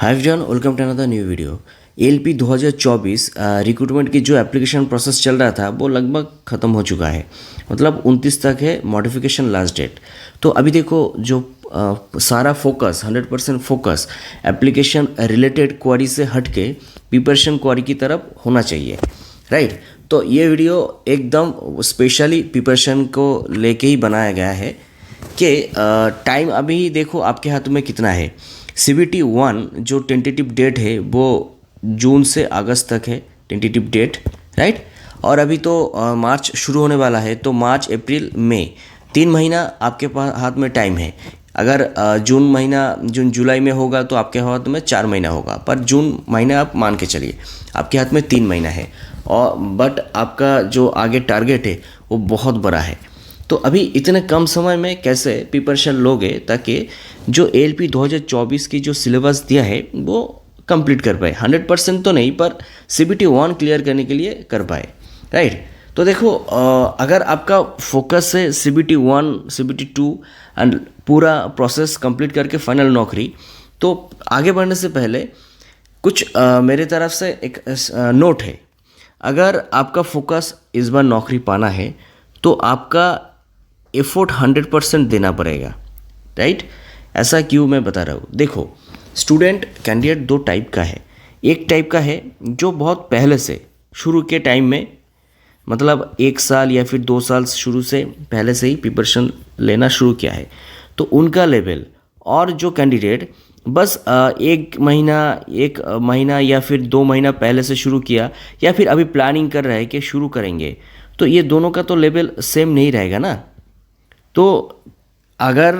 Hi everyone, welcome to another new video. ALP 2024 recruitment की जो application process चल रहा था वो लगभग ख़त्म हो चुका है। मतलब 29 तक है मॉडिफिकेशन लास्ट डेट। तो अभी देखो जो सारा focus 100% focus application related query से हट के प्रिपरेशन क्वेरी की तरफ होना चाहिए, राइट। तो ये वीडियो एकदम स्पेशली प्रिपरेशन को लेके ही बनाया गया है कि टाइम अभी देखो आपके हाथ में कितना है। CBT 1 जो टेंटेटिव डेट है वो जून से अगस्त तक है टेंटेटिव डेट, राइट। और अभी तो मार्च शुरू होने वाला है, तो मार्च अप्रैल मई 3 महीना आपके पास हाथ में टाइम है। अगर जून जुलाई में होगा तो आपके हाथ में 4 महीना होगा, पर जून महीना आप मान के चलिए आपके हाथ में 3 महीना है। और बट आपका जो आगे टारगेट है वो बहुत बड़ा है। तो अभी इतने कम समय में कैसे प्रिपरेशन लोगे ताकि जो ALP 2024 की जो सिलेबस दिया है वो कंप्लीट कर पाए। 100% तो नहीं, पर CBT 1 क्लियर करने के लिए कर पाए, राइट। तो देखो अगर आपका फोकस है CBT 1 CBT 2 एंड पूरा प्रोसेस कंप्लीट करके फाइनल नौकरी, तो आगे बढ़ने से पहले कुछ मेरे तरफ से एक नोट है। अगर आपका फोकस इस बार नौकरी पाना है तो आपका एफोर्ट 100% देना पड़ेगा, राइट। ऐसा क्यों मैं बता रहा हूँ, देखो स्टूडेंट कैंडिडेट दो टाइप का है। एक टाइप का है जो बहुत पहले से शुरू के टाइम में, मतलब 1 साल या फिर 2 साल शुरू से पहले से ही प्रिपरेशन लेना शुरू किया है, तो उनका लेवल। और जो कैंडिडेट बस 1 महीना या फिर 2 महीना पहले से शुरू किया या फिर अभी प्लानिंग कर रहा है कि शुरू करेंगे, तो ये दोनों का तो लेवल सेम नहीं रहेगा ना। तो अगर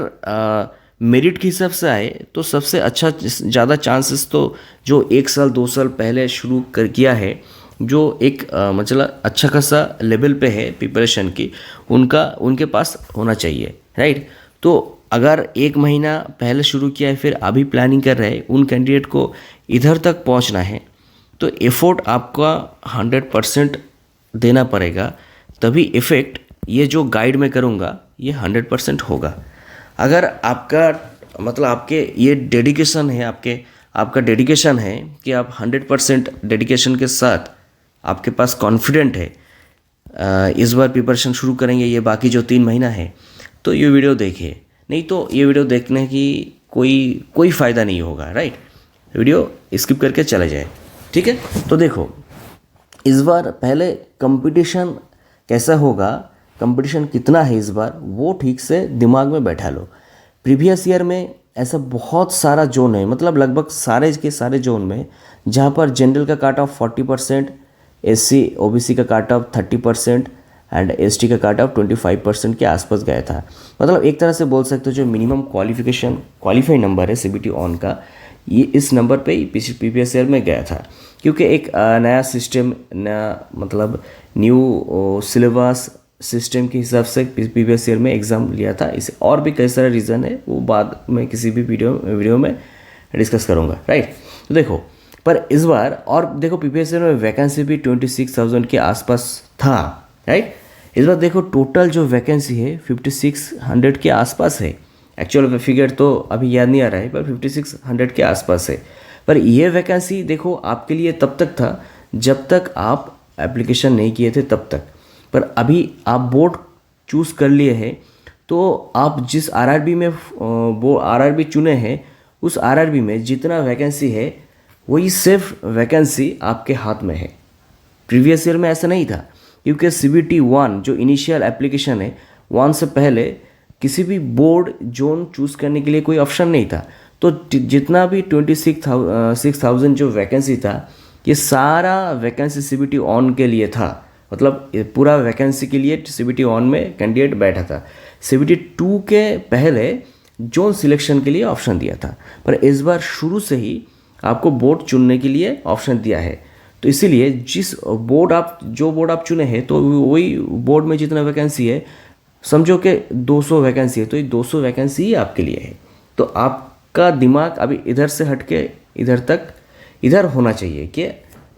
मेरिट के हिसाब से आए तो सबसे अच्छा ज़्यादा चांसेस तो जो 1 साल 2 साल पहले शुरू कर किया है, जो एक मतलब अच्छा खासा लेवल पे है प्रिपरेशन की, उनके पास होना चाहिए, राइट। तो अगर 1 महीना पहले शुरू किया है फिर अभी प्लानिंग कर रहे हैं, उन कैंडिडेट को इधर तक पहुंचना है तो एफोर्ट आपका 100% देना पड़ेगा, तभी इफ़ेक्ट ये जो गाइड मैं करूँगा ये 100% होगा। अगर आपका मतलब आपके ये डेडिकेशन है, आपका डेडिकेशन है कि आप 100% डेडिकेशन के साथ आपके पास कॉन्फिडेंट है इस बार प्रिपरेशन शुरू करेंगे ये बाकी जो 3 महीना है, तो ये वीडियो देखिए। नहीं तो ये वीडियो देखने की कोई फ़ायदा नहीं होगा, राइट। वीडियो स्किप करके चले जाए, ठीक है। तो देखो इस बार पहले कंपटीशन कैसा होगा, कंपटीशन कितना है इस बार, वो ठीक से दिमाग में बैठा लो। प्रीवियस ईयर में ऐसा बहुत सारा जोन है, मतलब लगभग सारे के सारे जोन में, जहाँ पर जनरल का काट ऑफ 40%, SC OBC का काट ऑफ 30% एंड ST का काट ऑफ 25% के आसपास गया था। मतलब एक तरह से बोल सकते हो जो मिनिमम क्वालिफाई नंबर है CBT ऑन का, ये इस नंबर पे ही प्रीवियस ईयर में गया था। क्योंकि एक नया सिस्टम, नया मतलब न्यू सिलेबस सिस्टम के हिसाब से प्रीवियस ईयर में एग्ज़ाम लिया था। इसे और भी कई सारे रीज़न है, वो बाद में किसी भी वीडियो में डिस्कस करूँगा, राइट। तो देखो पर इस बार और देखो प्रीवियस ईयर में वैकेंसी भी 26,000 के आसपास था, राइट। इस बार देखो टोटल जो वैकेंसी है 5600 के आसपास है। एक्चुअल फिगर तो अभी याद नहीं आ रहा है, पर 5600 के आसपास है। पर यह वैकेंसी देखो आपके लिए तब तक था जब तक आप एप्लीकेशन नहीं किए थे, तब तक। पर अभी आप बोर्ड चूज़ कर लिए हैं, तो आप जिस RRB में वो RRB चुने हैं, उस RRB में जितना वैकेंसी है वही सिर्फ वैकेंसी आपके हाथ में है। प्रीवियस ईयर में ऐसा नहीं था, क्योंकि CBT 1 जो इनिशियल एप्लीकेशन है 1 से पहले किसी भी बोर्ड जोन चूज़ करने के लिए कोई ऑप्शन नहीं था। तो जितना भी 26,000 जो वैकेंसी था, ये सारा वैकेंसी CBT ऑन के लिए था। मतलब पूरा वैकेंसी के लिए CBT ऑन में कैंडिडेट बैठा था। CBT 2 के पहले जोन सिलेक्शन के लिए ऑप्शन दिया था, पर इस बार शुरू से ही आपको बोर्ड चुनने के लिए ऑप्शन दिया है। तो इसीलिए जो बोर्ड आप चुने हैं, तो वही बोर्ड में जितना वैकेंसी है, समझो कि 200 वैकेंसी है, तो ये 200 वैकेंसी ही आपके लिए है। तो आपका दिमाग अभी इधर से हट के इधर होना चाहिए कि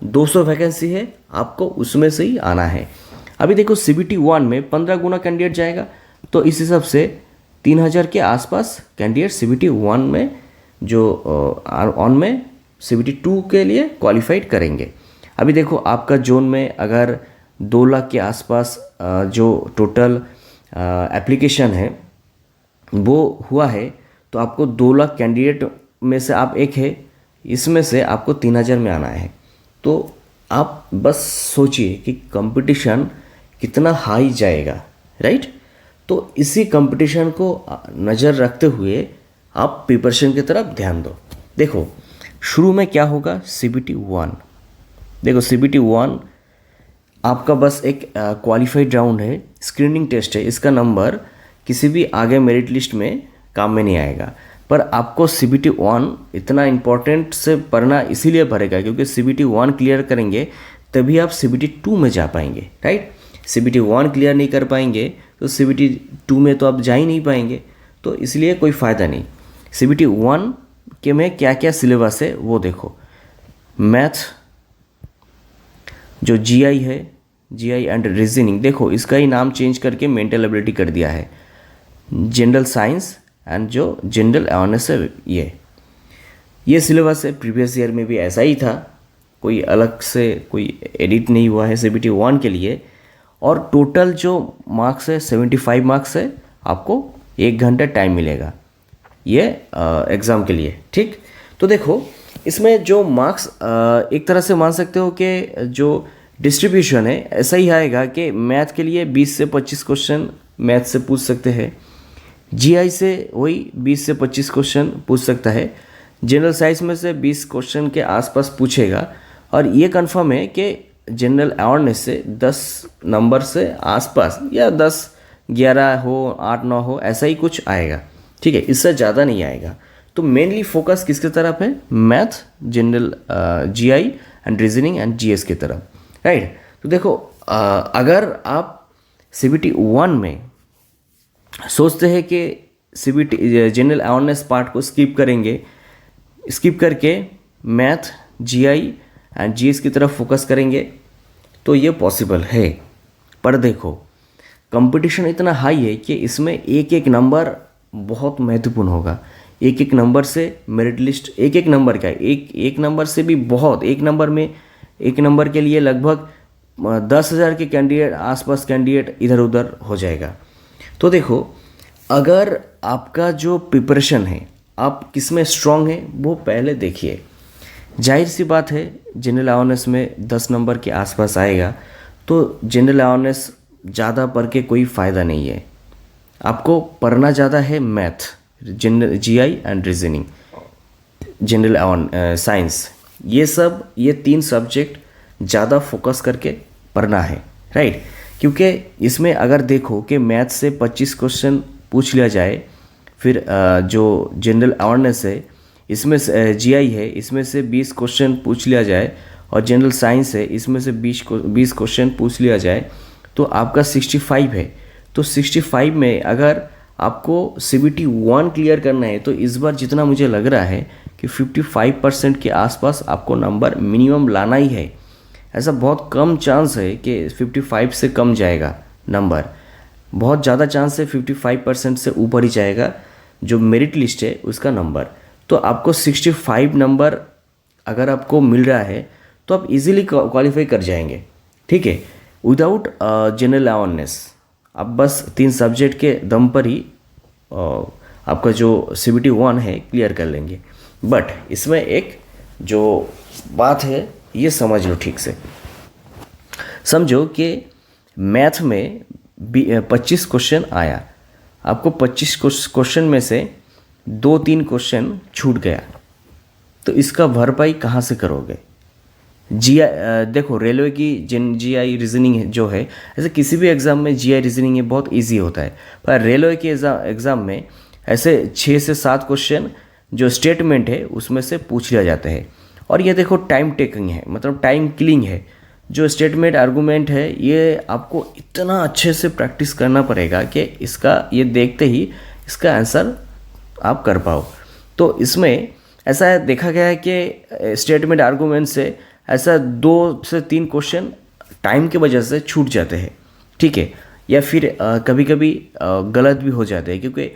200 वैकेंसी है, आपको उसमें से ही आना है। अभी देखो CBT 1 में 15 गुना कैंडिडेट जाएगा, तो इस हिसाब से 3000 के आसपास कैंडिडेट CBT 1 में जो ऑन में CBT 2 के लिए क्वालिफाइड करेंगे। अभी देखो आपका जोन में अगर 2 लाख के आसपास जो टोटल एप्लीकेशन है वो हुआ है, तो आपको 2 लाख कैंडिडेट में से आप एक है, इसमें से आपको 3,000 में आना है। तो आप बस सोचिए कि कंपटीशन कितना हाई जाएगा, राइट। तो इसी कंपटीशन को नज़र रखते हुए आप प्रिपरेशन की तरफ ध्यान दो। देखो शुरू में क्या होगा, CBT 1। देखो CBT 1 आपका बस एक क्वालिफाइड राउंड है, स्क्रीनिंग टेस्ट है। इसका नंबर किसी भी आगे मेरिट लिस्ट में काम में नहीं आएगा। पर आपको CBT 1 इतना इम्पोर्टेंट से पढ़ना इसीलिए पड़ेगा क्योंकि CBT 1 क्लियर करेंगे तभी आप CBT 2 में जा पाएंगे, राइट। CBT 1 क्लियर नहीं कर पाएंगे तो CBT 2 में तो आप जा ही नहीं पाएंगे, तो इसलिए कोई फ़ायदा नहीं। CBT 1 के में क्या क्या सिलेबस है वो देखो। मैथ, जो GI है, GI एंड रीजनिंग, देखो इसका ही नाम चेंज करके मेंटल एबिलिटी कर दिया है। जनरल साइंस एंड जो जनरल अवेयरनेस है, ये सिलेबस है। प्रीवियस ईयर में भी ऐसा ही था, कोई अलग से कोई एडिट नहीं हुआ है CBT 1 के लिए। और टोटल जो मार्क्स है 75 मार्क्स है, आपको 1 घंटा टाइम मिलेगा ये एग्ज़ाम के लिए, ठीक। तो देखो इसमें जो मार्क्स एक तरह से मान सकते हो कि जो डिस्ट्रीब्यूशन है ऐसा ही आएगा कि मैथ के लिए 20 से 25 क्वेश्चन मैथ से पूछ सकते हैं, GI से वही 20 से 25 क्वेश्चन पूछ सकता है, जनरल साइंस में से 20 क्वेश्चन के आसपास पूछेगा। और ये कंफर्म है कि जनरल अवेयरनेस से 10 नंबर से आसपास, या 10, 11 हो, 8, 9 हो, ऐसा ही कुछ आएगा, ठीक है, इससे ज़्यादा नहीं आएगा। तो मेनली फोकस किसके तरफ है, math, general GI and reasoning and GS की तरफ, राइट। तो देखो अगर आप CBT 1 में सोचते हैं कि CBT जनरल अवेयरनेस पार्ट को स्किप करेंगे, स्किप करके मैथ, GI एंड GS की तरफ फोकस करेंगे, तो ये पॉसिबल है। पर देखो कंपटीशन इतना हाई है कि इसमें एक एक नंबर बहुत महत्वपूर्ण होगा। एक एक नंबर से मेरिट लिस्ट, एक एक नंबर का, एक नंबर से भी बहुत, एक नंबर में, एक नंबर के लिए लगभग 10,000 के कैंडिडेट, आसपास कैंडिडेट इधर उधर हो जाएगा। तो देखो अगर आपका जो प्रिपरेशन है, आप किस में स्ट्रांग है वो पहले देखिए। जाहिर सी बात है जनरल अवेयरनेस में 10 नंबर के आसपास आएगा, तो जनरल अवेयरनेस ज़्यादा पढ़ के कोई फ़ायदा नहीं है। आपको पढ़ना ज़्यादा है math, general GI and reasoning, general science, ये 3 सब्जेक्ट ज़्यादा फोकस करके पढ़ना है, राइट। क्योंकि इसमें अगर देखो कि मैथ से 25 क्वेश्चन पूछ लिया जाए, फिर जो जनरल अवेयरनेस है इसमें से GI है, इसमें से 20 क्वेश्चन पूछ लिया जाए, और जनरल साइंस है इसमें से 20 क्वेश्चन पूछ लिया जाए, तो आपका 65 है। तो 65 में अगर आपको CBT 1 क्लियर करना है, तो इस बार जितना मुझे लग रहा है कि 55% के आसपास आपको नंबर मिनिमम लाना ही है। ऐसा बहुत कम चांस है कि 55 से कम जाएगा नंबर, बहुत ज़्यादा चांस है 55% से ऊपर ही जाएगा जो मेरिट लिस्ट है उसका नंबर। तो आपको 65 नंबर अगर आपको मिल रहा है तो आप इजीली क्वालिफाई कर जाएंगे, ठीक है, विदाउट जनरल अवेयरनेस। आप बस 3 सब्जेक्ट के दम पर ही आपका जो CBT 1 है क्लियर कर लेंगे। बट इसमें एक जो बात है ये समझ लो, ठीक से समझो कि मैथ में 25 क्वेश्चन आया, आपको 25 क्वेश्चन में से 2-3 क्वेश्चन छूट गया, तो इसका भरपाई कहाँ से करोगे। GI देखो रेलवे की GI रीजनिंग जो है, ऐसे किसी भी एग्ज़ाम में GI रीजनिंग बहुत इजी होता है, पर रेलवे के एग्ज़ाम में ऐसे 6 से 7 क्वेश्चन जो स्टेटमेंट है उसमें से पूछ लिया जाता है। और ये देखो टाइम टेकिंग है, मतलब टाइम किलिंग है। जो स्टेटमेंट आर्गूमेंट है ये आपको इतना अच्छे से प्रैक्टिस करना पड़ेगा कि इसका ये देखते ही इसका आंसर आप कर पाओ। तो इसमें ऐसा देखा गया है कि स्टेटमेंट आर्गूमेंट से ऐसा 2 से 3 क्वेश्चन टाइम की वजह से छूट जाते हैं, ठीक है, या फिर कभी कभी गलत भी हो जाते हैं, क्योंकि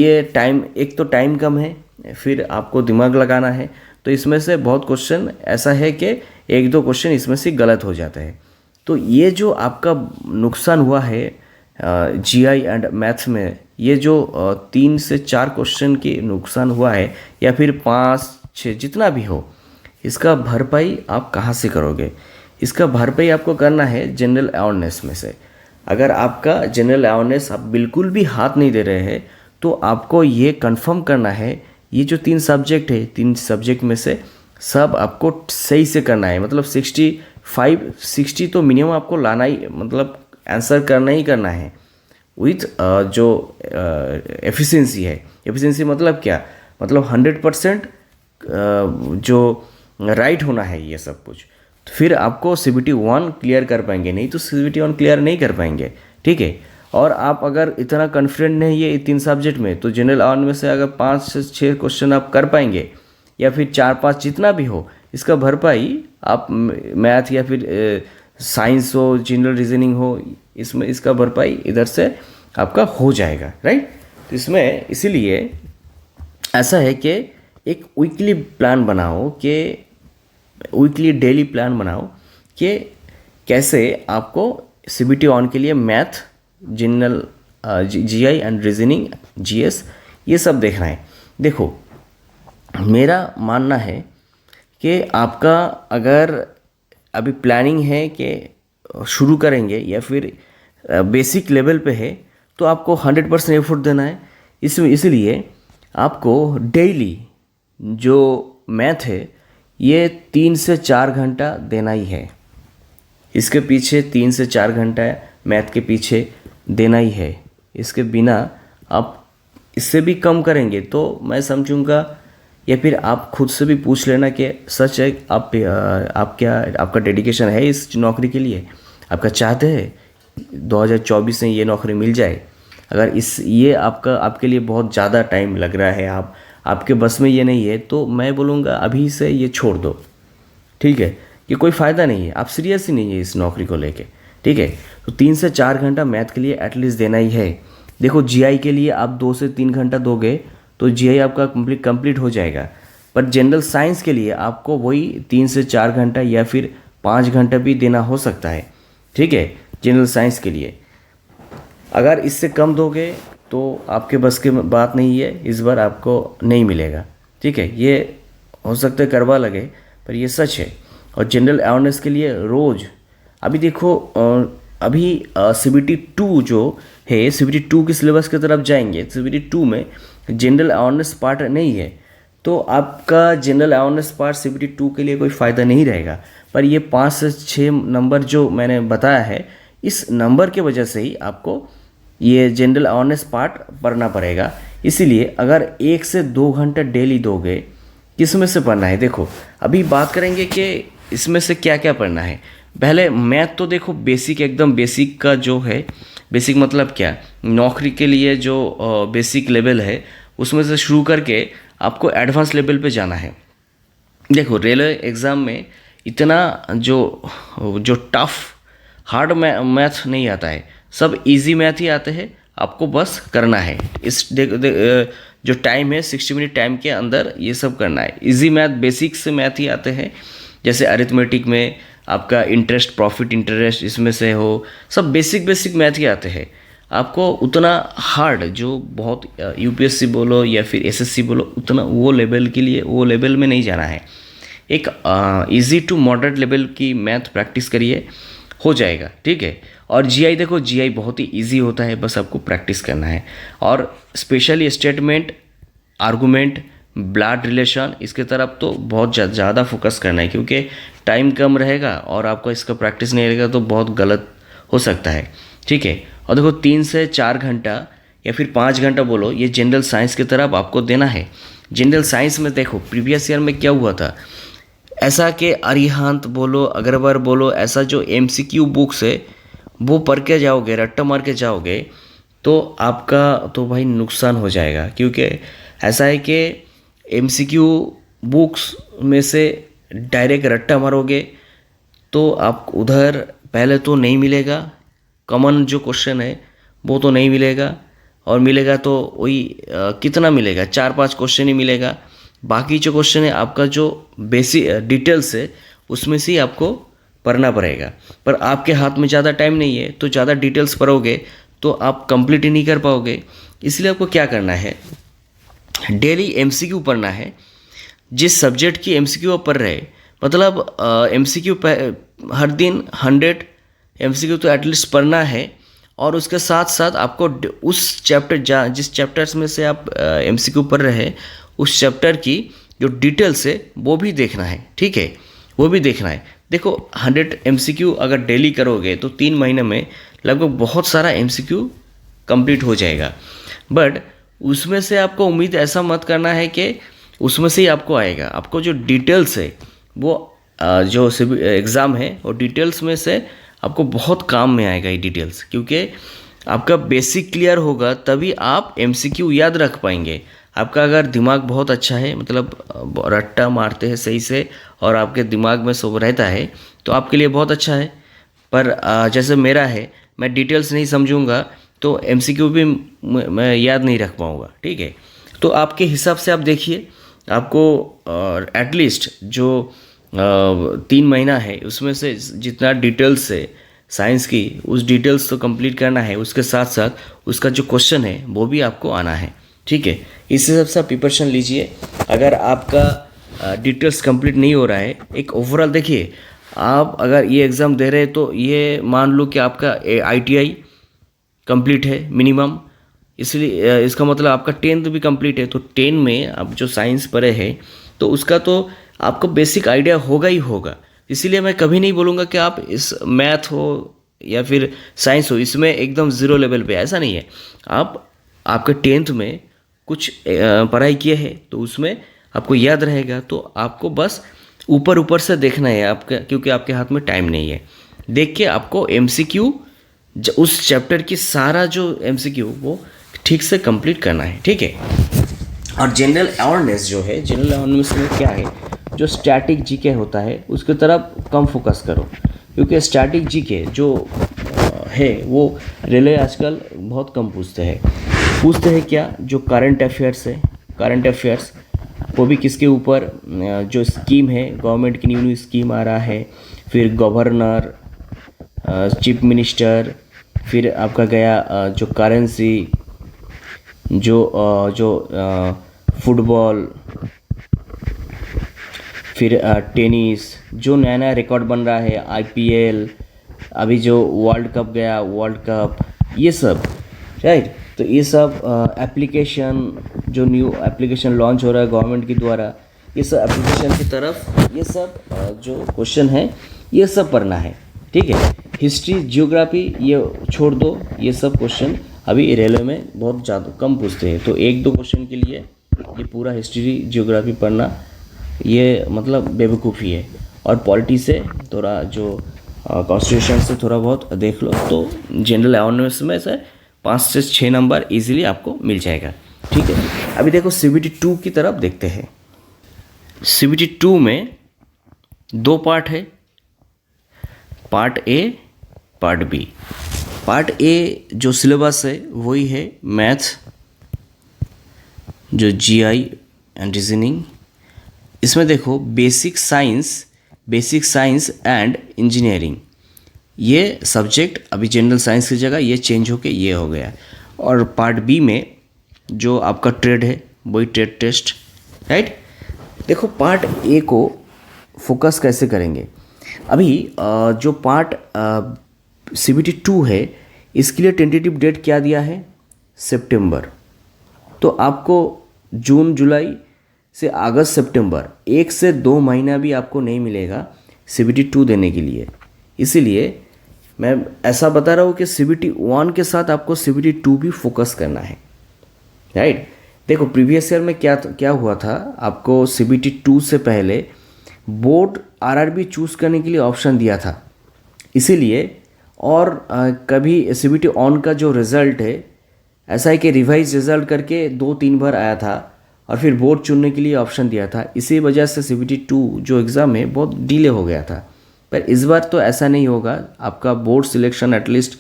ये टाइम, एक तो टाइम कम है, फिर आपको दिमाग लगाना है, तो इसमें से बहुत क्वेश्चन ऐसा है कि एक दो क्वेश्चन इसमें से गलत हो जाता है। तो ये जो आपका नुकसान हुआ है जीआई एंड मैथ्स में, ये जो 3 से 4 क्वेश्चन की नुकसान हुआ है या फिर 5-6 जितना भी हो, इसका भरपाई आप कहाँ से करोगे? इसका भरपाई आपको करना है जनरल अवेयरनेस में से। अगर आपका जनरल अवेयरनेस आप बिल्कुल भी हाथ नहीं दे रहे हैं तो आपको ये कंफर्म करना है, ये जो 3 सब्जेक्ट है, 3 सब्जेक्ट में से सब आपको सही से करना है। मतलब 60 तो मिनिमम आपको लाना ही, मतलब आंसर करना ही करना है विथ जो एफिशिएंसी है। एफिशिएंसी मतलब क्या? मतलब 100% जो राइट होना है ये सब कुछ। तो फिर आपको CBT 1 क्लियर कर पाएंगे, नहीं तो CBT 1 क्लियर नहीं कर पाएंगे, ठीक है। और आप अगर इतना कॉन्फिडेंट नहीं है 3 सब्जेक्ट में, तो जनरल अवेयरनेस में से अगर 5 से 6 क्वेश्चन आप कर पाएंगे या फिर 4-5 जितना भी हो, इसका भरपाई आप मैथ या फिर साइंस हो, जनरल रीजनिंग हो, इसमें इसका भरपाई इधर से आपका हो जाएगा, राइट। तो इसमें इसीलिए ऐसा है कि एक वीकली प्लान बनाओ, कि वीकली डेली प्लान बनाओ कि कैसे आपको CBT 1 के लिए math, general GI and reasoning, GS ये सब देखना है। देखो मेरा मानना है कि आपका अगर अभी प्लानिंग है कि शुरू करेंगे या फिर बेसिक लेवल पे है, तो आपको 100% एफर्ट देना है। इसलिए आपको डेली जो मैथ है ये 3 से 4 घंटा देना ही है। इसके पीछे 3 से 4 घंटा मैथ के पीछे देना ही है। इसके बिना आप इससे भी कम करेंगे तो मैं समझूंगा, या फिर आप खुद से भी पूछ लेना कि सच है आपका डेडिकेशन है इस नौकरी के लिए, आपका चाहते हैं 2024 में ये नौकरी मिल जाए। अगर ये आपके लिए बहुत ज़्यादा टाइम लग रहा है, आपके बस में ये नहीं है, तो मैं बोलूँगा अभी से ये छोड़ दो, ठीक है। ये कोई फ़ायदा नहीं है, आप सीरियस ही नहीं है इस नौकरी को लेके, ठीक है। तो 3 से 4 घंटा मैथ के लिए एटलीस्ट देना ही है। देखो GI के लिए आप 2 से 3 घंटा दोगे तो GI आपका कंप्लीट हो जाएगा, पर जनरल साइंस के लिए आपको वही 3 से 4 घंटा या फिर 5 घंटा भी देना हो सकता है, ठीक है। जनरल साइंस के लिए अगर इससे कम दोगे तो आपके बस की बात नहीं है, इस बार आपको नहीं मिलेगा, ठीक है। ये हो सकता है करवा लगे, पर ये सच है। और जनरल अवेयरनेस के लिए रोज़ अभी देखो अभी CBT 2 जो है, CBT 2 के सिलेबस की तरफ जाएंगे। CBT 2 में जनरल अवेयरनेस पार्ट नहीं है, तो आपका जनरल अवेयरनेस पार्ट CBT 2 के लिए कोई फ़ायदा नहीं रहेगा। पर ये 5 से 6 नंबर जो मैंने बताया है, इस नंबर के वजह से ही आपको ये जनरल अवेयरनेस पार्ट पढ़ना पड़ेगा। इसीलिए अगर 1 से 2 घंटा डेली दोगे, किस में से पढ़ना है? देखो अभी बात करेंगे कि इसमें से क्या क्या पढ़ना है। पहले मैथ तो देखो बेसिक, एकदम बेसिक का जो है, बेसिक मतलब क्या, नौकरी के लिए जो बेसिक लेवल है उसमें से शुरू करके आपको एडवांस लेवल पे जाना है। देखो रेलवे एग्ज़ाम में इतना जो टफ हार्ड मैथ नहीं आता है, सब इजी मैथ ही आते हैं, आपको बस करना है। जो टाइम है 60 मिनट टाइम के अंदर ये सब करना है। इजी मैथ, बेसिक से मैथ ही आते हैं, जैसे अरिथमेटिक में आपका इंटरेस्ट, प्रॉफिट इंटरेस्ट इसमें से हो, सब बेसिक मैथ ही आते हैं। आपको उतना हार्ड जो बहुत UPSC बोलो या फिर SSC बोलो, उतना वो लेवल के लिए वो लेवल में नहीं जाना है। एक इजी टू मॉडरेट लेवल की मैथ प्रैक्टिस करिए, हो जाएगा, ठीक है। और GI देखो, GI बहुत ही इजी होता है, बस आपको प्रैक्टिस करना है। और specially statement, argument, blood relation, इसके तरफ तो बहुत ज़्यादा फोकस करना है, क्योंकि टाइम कम रहेगा और आपको इसका प्रैक्टिस नहीं रहेगा तो बहुत गलत हो सकता है, ठीक है। और देखो 3 से 4 घंटा या फिर 5 घंटा बोलो, ये जनरल साइंस की तरफ आपको देना है। जनरल साइंस में देखो प्रीवियस ईयर में क्या हुआ था, ऐसा कि अरिहंत बोलो, अग्रवाल बोलो, ऐसा जो MCQ बुक्स है वो पढ़ के जाओगे, रट्टा मार के जाओगे तो आपका तो भाई नुकसान हो जाएगा। क्योंकि ऐसा है कि MCQ बुक्स में से डायरेक्ट रट्टा मारोगे तो आप उधर पहले तो नहीं मिलेगा, कॉमन जो क्वेश्चन है वो तो नहीं मिलेगा, और मिलेगा तो वही कितना मिलेगा, 4-5 क्वेश्चन ही मिलेगा बाकी जो क्वेश्चन है आपका जो बेसिक डिटेल्स है उसमें से ही आपको पढ़ना पड़ेगा। पर आपके हाथ में ज़्यादा टाइम नहीं है तो ज़्यादा डिटेल्स पढ़ोगे तो आप कंप्लीट ही नहीं कर पाओगे। इसलिए आपको क्या करना है, डेली एमसीक्यू पढ़ना है। जिस सब्जेक्ट की एमसीक्यू आप पढ़ रहे, मतलब एमसीक्यू हर दिन 100 एमसीक्यू तो एटलीस्ट पढ़ना है। और उसके साथ साथ आपको उस चैप्टर जिस चैप्टर्स में से आप एमसीक्यू पढ़ रहे हैं उस चैप्टर की जो डिटेल्स है वो भी देखना है, ठीक है, वो भी देखना है। देखो 100 एमसीक्यू अगर डेली करोगे तो 3 महीने में लगभग बहुत सारा एमसीक्यू कंप्लीट हो जाएगा। बट उसमें से आपको उम्मीद ऐसा मत करना है कि उसमें से ही आपको आएगा। आपको जो डिटेल्स है वो जो एग्ज़ाम है वो डिटेल्स में से आपको बहुत काम में आएगा ये डिटेल्स, क्योंकि आपका बेसिक क्लियर होगा तभी आप एमसीक्यू याद रख पाएंगे। आपका अगर दिमाग बहुत अच्छा है, मतलब रट्टा मारते हैं सही से और आपके दिमाग में सब रहता है तो आपके लिए बहुत अच्छा है। पर जैसे मेरा है, मैं डिटेल्स नहीं समझूंगा तो एमसीक्यू भी मैं याद नहीं रख पाऊँगा, ठीक है। तो आपके हिसाब से आप देखिए, आपको एटलीस्ट जो 3 महीना है उसमें से जितना डिटेल्स है साइंस की उस डिटेल्स तो कंप्लीट करना है। उसके साथ साथ उसका जो क्वेश्चन है वो भी आपको आना है, ठीक है। इस हिसाब से आप प्रिपरेशन लीजिए। अगर आपका डिटेल्स कंप्लीट नहीं हो रहा है, एक ओवरऑल देखिए, आप अगर ये एग्ज़ाम दे रहे हैं तो ये मान लो कि आपका ITI कंप्लीट है मिनिमम, इसलिए इसका मतलब आपका 10th भी कंप्लीट है। तो 10 में आप जो साइंस पढ़े हैं तो उसका तो आपको बेसिक आइडिया होगा ही होगा। इसीलिए मैं कभी नहीं बोलूँगा कि आप इस मैथ हो या फिर साइंस हो इसमें एकदम ज़ीरो लेवल पे, ऐसा नहीं है। आप आपके 10th में कुछ पढ़ाई किए हैं तो उसमें आपको याद रहेगा। तो आपको बस ऊपर ऊपर से देखना है आपका, क्योंकि आपके हाथ में टाइम नहीं है। देख के आपको MCQ उस चैप्टर की सारा जो MCQ वो ठीक से कंप्लीट करना है, ठीक है। और जनरल अवेयरनेस जो है, जनरल अवेयरनेस में क्या है, जो स्टैटिक जीके होता है उसकी तरफ कम फोकस करो, क्योंकि स्टैटिक जीके जो है वो रेलवे आजकल बहुत कम पूछते हैं क्या, जो करंट अफेयर्स है, करंट अफेयर्स वो भी किसके ऊपर, जो स्कीम है गवर्नमेंट की न्यू स्कीम आ रहा है, फिर गवर्नर, चीफ मिनिस्टर, फिर आपका गया जो करेंसी, जो फुटबॉल, फिर टेनिस, जो नया नया रिकॉर्ड बन रहा है, IPL, अभी जो वर्ल्ड कप गया, वर्ल्ड कप, ये सब, राइट। तो ये सब एप्लीकेशन, जो न्यू एप्लीकेशन लॉन्च हो रहा है गवर्नमेंट के द्वारा, ये सब एप्लीकेशन की तरफ ये सब जो क्वेश्चन है ये सब पढ़ना है, ठीक है। हिस्ट्री, जियोग्राफी ये छोड़ दो, ये सब क्वेश्चन अभी रेलवे में बहुत ज़्यादा कम पूछते हैं। तो 1-2 क्वेश्चन के लिए ये पूरा हिस्ट्री जियोग्राफी पढ़ना ये मतलब बेवकूफ़ी है। और पॉलिटी से थोड़ा, जो कॉन्स्टिट्यूशन से थोड़ा बहुत देख लो तो जनरल अवेयरनेस में से 5 से 6 नंबर इजीली आपको मिल जाएगा, ठीक है। अभी देखो CBT 2 की तरफ देखते हैं। CBT 2 में 2 पार्ट है, part A, part B। Part A जो सिलेबस है वही है मैथ, जो GI एंड रीजनिंग। इसमें देखो बेसिक साइंस एंड इंजीनियरिंग, ये सब्जेक्ट अभी जनरल साइंस की जगह ये चेंज होके ये हो गया। और पार्ट B में जो आपका ट्रेड है वही ट्रेड टेस्ट, राइट। देखो पार्ट A को फोकस कैसे करेंगे, अभी जो पार्ट CBT 2 है इसके लिए टेंटेटिव डेट क्या दिया है, सितंबर। तो आपको जून जुलाई से अगस्त सितंबर 1 से 2 महीना भी आपको नहीं मिलेगा CBT 2 देने के लिए। इसीलिए मैं ऐसा बता रहा हूँ कि CBT 1 के साथ आपको CBT 2 भी फोकस करना है, राइट। देखो प्रीवियस ईयर में क्या हुआ था, आपको CBT 2 से पहले बोर्ड RRB चूज़ करने के लिए ऑप्शन दिया था, इसीलिए। और कभी CBT ऑन का जो रिज़ल्ट है ऐसा है कि रिवाइज रिज़ल्ट करके 2-3 बार आया था और फिर बोर्ड चुनने के लिए ऑप्शन दिया था। इसी वजह से CBT 2 जो एग्ज़ाम है बहुत डिले हो गया था। पर इस बार तो ऐसा नहीं होगा, आपका बोर्ड सिलेक्शन एटलीस्ट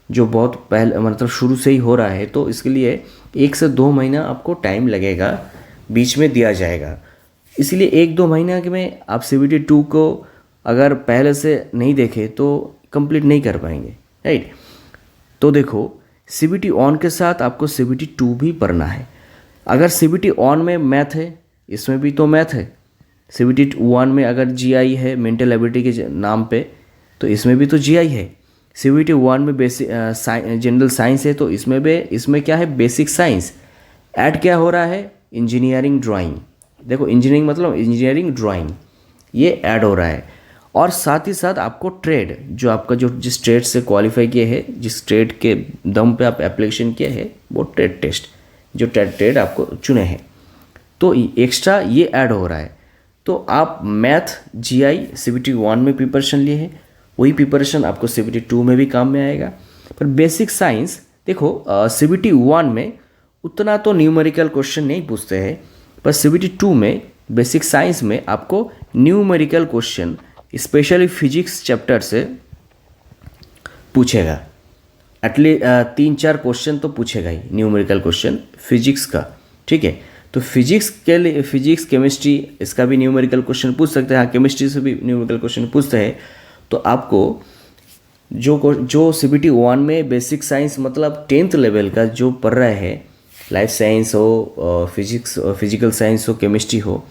जो बहुत पहले मतलब शुरू से ही हो रहा है, तो इसके लिए 1 से 2 महीना आपको टाइम लगेगा, बीच में दिया जाएगा। इसलिए 1-2 महीने में आप CBT 2 को अगर पहले से नहीं देखे तो कंप्लीट नहीं कर पाएंगे, राइट। तो देखो CBT 1 के साथ आपको CBT 2 भी पढ़ना है। अगर CBT 1 में मैथ है, इसमें भी तो मैथ है। CBT 1 में अगर GI है मेंटल एबिलिटी के नाम पे, तो इसमें भी तो GI है। CBT 1 में बेसिक जनरल साइंस है, तो इसमें क्या है, बेसिक साइंस। ऐड क्या हो रहा है, इंजीनियरिंग ड्राइंग। देखो इंजीनियरिंग मतलब इंजीनियरिंग ड्राइंग, ये ऐड हो रहा है। और साथ ही साथ आपको ट्रेड, जो आपका जो जिस ट्रेड से क्वालिफाई किए हैं, जिस ट्रेड के दम पे आप एप्लीकेशन किए हैं, वो ट्रेड टेस्ट, जो ट्रेड आपको चुने हैं, तो एक्स्ट्रा ये ऐड हो रहा है। तो आप मैथ GI CBT 1 में प्रिपरेशन लिए हैं, वही प्रिपरेशन आपको CBT 2 में भी काम में आएगा। पर बेसिक साइंस देखो, CBT 1 में उतना तो न्यूमेरिकल क्वेश्चन नहीं पूछते हैं, पर CBT 2 में बेसिक साइंस में आपको numerical question specially physics chapter से पूछेगा। एटलीस्ट 3-4 क्वेश्चन तो पूछेगा ही, न्यूमेरिकल क्वेश्चन फिजिक्स का, ठीक है। तो फिजिक्स के लिए फिजिक्स केमिस्ट्री इसका भी न्यूमेरिकल क्वेश्चन पूछ सकते हैं। हाँ, केमिस्ट्री से भी न्यूमेरिकल क्वेश्चन पूछते हैं। तो आपको जो CBT 1 में बेसिक साइंस मतलब 10th लेवल का जो पढ़ रहे हैं, लाइफ साइंस हो, फिजिकल साइंस हो, केमिस्ट्री हो,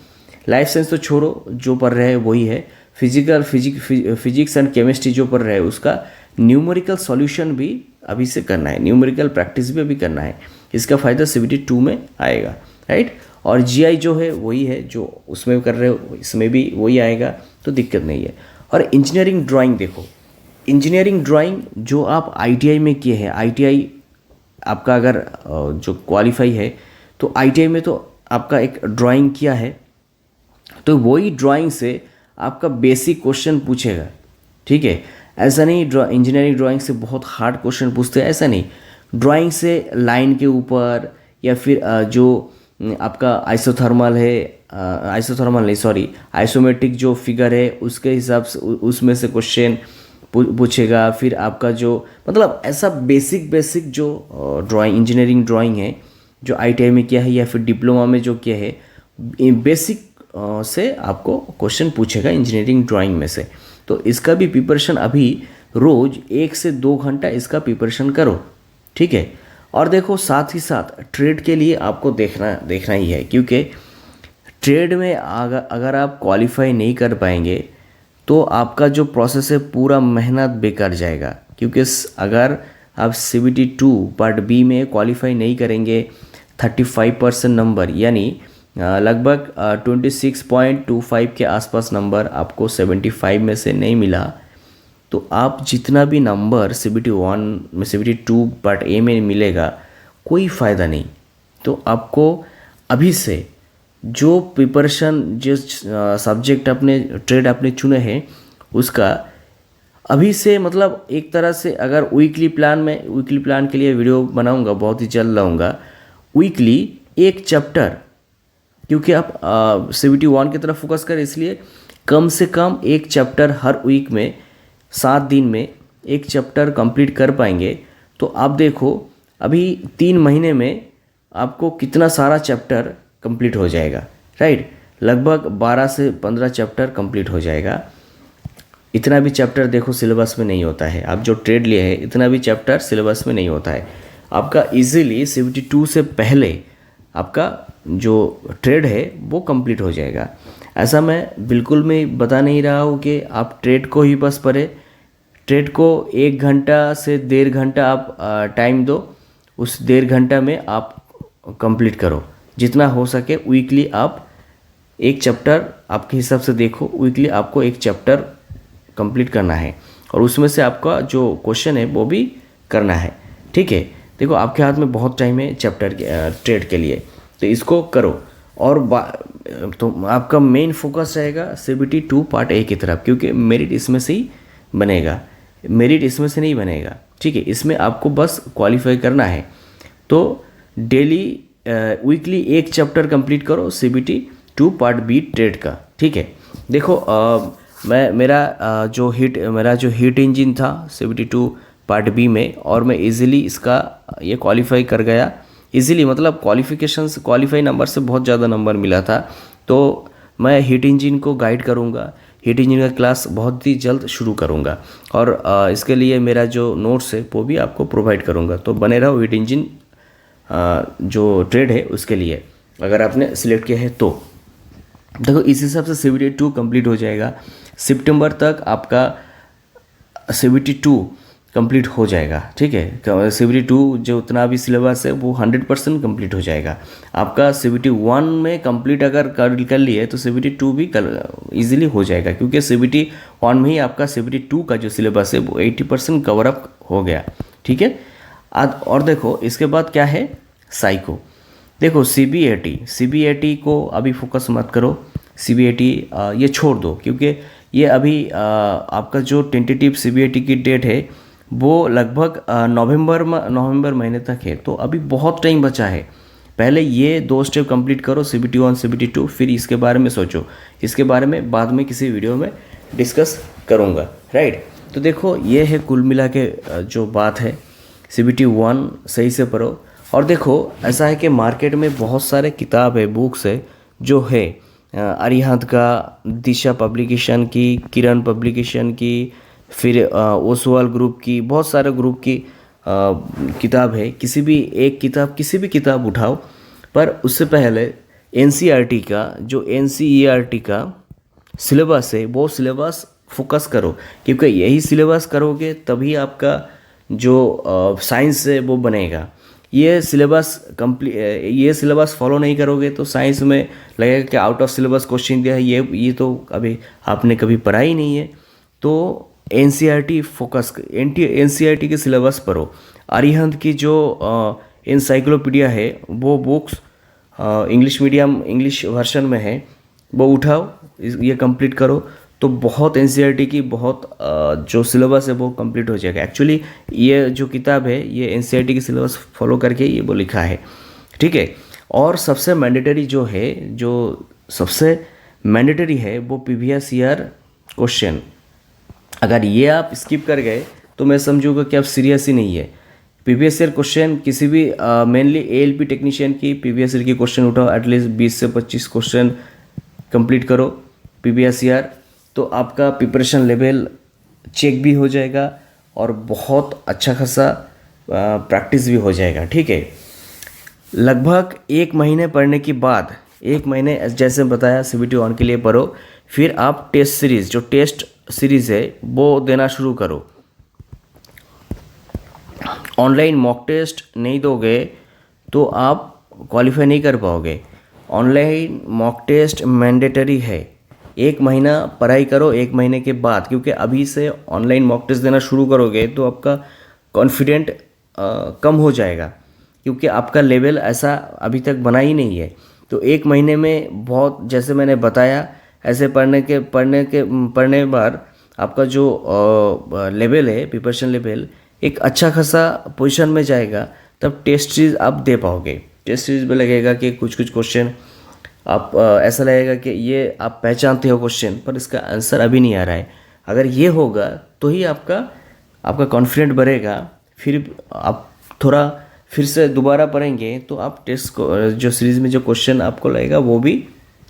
लाइफ साइंस तो छोड़ो, जो पढ़ रहे हैं वही है। फिजिक्स एंड केमिस्ट्री जो पढ़ रहे हैं उसका न्यूमेरिकल सॉल्यूशन भी अभी से करना है, न्यूमेरिकल प्रैक्टिस भी अभी करना है। इसका फ़ायदा CBT 2 में आएगा, राइट। और GI जो है वही है जो उसमें कर रहे हो, इसमें भी वही आएगा, तो दिक्कत नहीं है। और इंजीनियरिंग ड्राइंग देखो, इंजीनियरिंग ड्राइंग जो आप ITI में किए हैं, ITI आपका अगर जो क्वालिफाई है, तो ITI में तो आपका एक ड्राइंग किया है, तो वही ड्राइंग से आपका बेसिक क्वेश्चन पूछेगा, ठीक है। ऐसा नहीं इंजीनियरिंग ड्राइंग से बहुत हार्ड क्वेश्चन पूछते हैं, ऐसा नहीं। ड्राइंग से लाइन के ऊपर या फिर जो आपका आइसोथर्मल है, आइसोथर्मल नहीं सॉरी आइसोमेट्रिक जो फिगर है उसके हिसाब से उसमें से क्वेश्चन पूछेगा। फिर आपका जो मतलब ऐसा बेसिक जो ड्राइंग इंजीनियरिंग ड्राइंग है जो ITI में किया है या फिर डिप्लोमा में जो किया है, बेसिक से आपको क्वेश्चन पूछेगा इंजीनियरिंग ड्राइंग में से। तो इसका भी प्रिपरेशन अभी रोज़ 1 से 2 घंटा इसका प्रिपरेशन करो, ठीक है। और देखो साथ ही साथ ट्रेड के लिए आपको देखना ही है, क्योंकि ट्रेड में अगर आप क्वालिफाई नहीं कर पाएंगे तो आपका जो प्रोसेस है पूरा मेहनत बेकार जाएगा। क्योंकि अगर आप CBT 2 पार्ट B में क्वालिफाई नहीं करेंगे, 35% नंबर यानी लगभग 26.25 के आसपास नंबर आपको 75 में से नहीं मिला, तो आप जितना भी नंबर CBT 2 पार्ट A में मिलेगा कोई फ़ायदा नहीं। तो आपको अभी से जो प्रिपरेशन जिस सब्जेक्ट अपने ट्रेड आपने चुने हैं उसका अभी से मतलब एक तरह से अगर वीकली प्लान के लिए वीडियो बनाऊंगा, बहुत ही जल्द लाऊंगा। वीकली एक चैप्टर, क्योंकि आप CBT 1 की तरफ फोकस करें, इसलिए कम से कम एक चैप्टर हर वीक में 7 दिन में एक चैप्टर कंप्लीट कर पाएंगे तो आप देखो अभी 3 महीने में आपको कितना सारा चैप्टर कंप्लीट हो जाएगा, राइट। लगभग 12 से 15 चैप्टर कंप्लीट हो जाएगा। इतना भी चैप्टर देखो सिलेबस में नहीं होता है, आप जो ट्रेड लिए हैं इतना भी चैप्टर सिलेबस में नहीं होता है। आपका इजीली CBT 2 से पहले आपका जो ट्रेड है वो कंप्लीट हो जाएगा। ऐसा मैं बिल्कुल मैं बता नहीं रहा हूँ कि आप ट्रेड को ही बस पढ़े। ट्रेड को 1 घंटा से 1.5 घंटा आप टाइम दो, उस 1.5 घंटा में आप कंप्लीट करो जितना हो सके। वीकली आप एक चैप्टर आपके हिसाब से देखो, वीकली आपको एक चैप्टर कंप्लीट करना है और उसमें से आपका जो क्वेश्चन है वो भी करना है, ठीक है। देखो आपके हाथ में बहुत टाइम है चैप्टर ट्रेड के लिए, तो इसको करो। और तो आपका मेन फोकस रहेगा CBT 2 पार्ट A की तरफ, क्योंकि मेरिट इसमें से ही बनेगा, मेरिट इसमें से नहीं बनेगा, ठीक है। इसमें आपको बस क्वालिफाई करना है। तो डेली वीकली एक चैप्टर कंप्लीट करो CBT 2 पार्ट B ट्रेड का, ठीक है। देखो मेरा जो हीट इंजन था CBT 2 पार्ट B में, और मैं इजीली इसका ये क्वालिफाई कर गया। इजीली मतलब क्वालिफाई नंबर से बहुत ज़्यादा नंबर मिला था। तो मैं हीट इंजन को गाइड करूँगा। हीट इंजन का क्लास बहुत ही जल्द शुरू करूँगा और इसके लिए मेरा जो नोट्स है वो भी आपको प्रोवाइड करूँगा। तो बने रहो हीट इंजन जो ट्रेड है उसके लिए, अगर आपने सिलेक्ट किया है तो। देखो इस हिसाब से CBT 2 कंप्लीट हो जाएगा। सितंबर तक आपका CBT 2 कंप्लीट हो जाएगा, ठीक है। CBT 2 जो उतना भी सिलेबस है वो 100% कंप्लीट हो जाएगा। आपका CBT 1 में कंप्लीट अगर कर लिए तो CBT 2 भी इजीली हो जाएगा, क्योंकि CBT 1 में ही आपका CBT 2 का जो सिलेबस है वो 80% कवर अप हो गया, ठीक है। और देखो इसके बाद क्या है, साइको। देखो CBAT को अभी फोकस मत करो। CBAT ये छोड़ दो, क्योंकि ये अभी आपका जो टेंटेटिव CBAT की डेट है वो लगभग नवंबर महीने तक है। तो अभी बहुत टाइम बचा है। पहले ये 2 स्टेप कंप्लीट करो, CBT 1 CBT 2, फिर इसके बारे में सोचो। इसके बारे में बाद में किसी वीडियो में डिस्कस करूँगा, राइट। तो देखो ये है कुल मिला के जो बात है। CBT 1 सही से पढ़ो। और देखो ऐसा है कि मार्केट में बहुत सारे किताब है, बुक्स है जो है अरिहंत का, दिशा पब्लिकेशन की, किरण पब्लिकेशन की, फिर ओसवाल ग्रुप की, बहुत सारे ग्रुप की किताब है। किसी भी किताब उठाओ, पर उससे पहले NCERT का जो NCERT का सिलेबस है वो सिलेबस फोकस करो, क्योंकि यही सिलेबस करोगे तभी आपका जो साइंस है वो बनेगा। ये सिलेबस फॉलो नहीं करोगे तो साइंस में लगेगा कि आउट ऑफ सिलेबस क्वेश्चन दिया है, ये तो अभी आपने कभी पढ़ा ही नहीं है। तो NCERT के सिलेबस पढ़ो। अरिहंत की जो इंसाइक्लोपीडिया है वो बुक्स इंग्लिश वर्जन में है, वो उठाओ, ये कंप्लीट करो। तो बहुत NCERT की बहुत जो सिलेबस है वो कंप्लीट हो जाएगा। एक्चुअली ये जो किताब है ये NCERT की सिलेबस फॉलो करके ये वो लिखा है, ठीक है। और सबसे मैंडेटरी है वो प्रीवियस ईयर क्वेश्चन। अगर ये आप स्किप कर गए तो मैं समझूंगा कि आप सीरियस ही नहीं है। प्रीवियस ईयर क्वेश्चन किसी भी मेनली ALP टेक्नीशियन की प्रीवियस ईयर की क्वेश्चन उठाओ, एटलीस्ट 20 से 25 क्वेश्चन कंप्लीट करो प्रीवियस ईयर। तो आपका प्रिपरेशन लेवल चेक भी हो जाएगा और बहुत अच्छा खासा प्रैक्टिस भी हो जाएगा, ठीक है। लगभग 1 महीने पढ़ने के बाद, 1 महीने जैसे बताया CBT 1 के लिए पढ़ो, फिर आप टेस्ट सीरीज़ है वो देना शुरू करो। ऑनलाइन मॉक टेस्ट नहीं दोगे तो आप क्वालिफाई नहीं कर पाओगे। ऑनलाइन मॉक टेस्ट मैंडेटरी है। 1 महीना पढ़ाई करो 1 महीने के बाद, क्योंकि अभी से ऑनलाइन मॉक टेस्ट देना शुरू करोगे तो आपका कॉन्फिडेंट कम हो जाएगा, क्योंकि आपका लेवल ऐसा अभी तक बना ही नहीं है। तो 1 महीने में बहुत, जैसे मैंने बताया, ऐसे पढ़ने बार आपका जो लेवल है, प्रिपरेशन लेवल एक अच्छा खासा पोजीशन में जाएगा। तब टेस्ट सीरीज आप दे पाओगे। टेस्ट सीरीज में लगेगा कि कुछ क्वेश्चन आप ऐसा लगेगा कि ये आप पहचानते हो क्वेश्चन, पर इसका आंसर अभी नहीं आ रहा है। अगर ये होगा तो ही आपका कॉन्फिडेंट बढ़ेगा। फिर आप थोड़ा फिर से दोबारा पढ़ेंगे तो आप टेस्ट को जो सीरीज़ में जो क्वेश्चन आपको लगेगा वो भी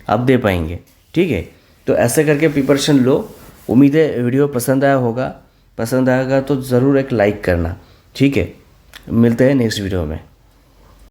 आप दे पाएंगे, ठीक है। तो ऐसे करके प्रिपरेशन लो। उम्मीद है वीडियो पसंद आया होगा। पसंद आएगा तो ज़रूर एक लाइक करना, ठीक है। मिलते हैं नेक्स्ट वीडियो में।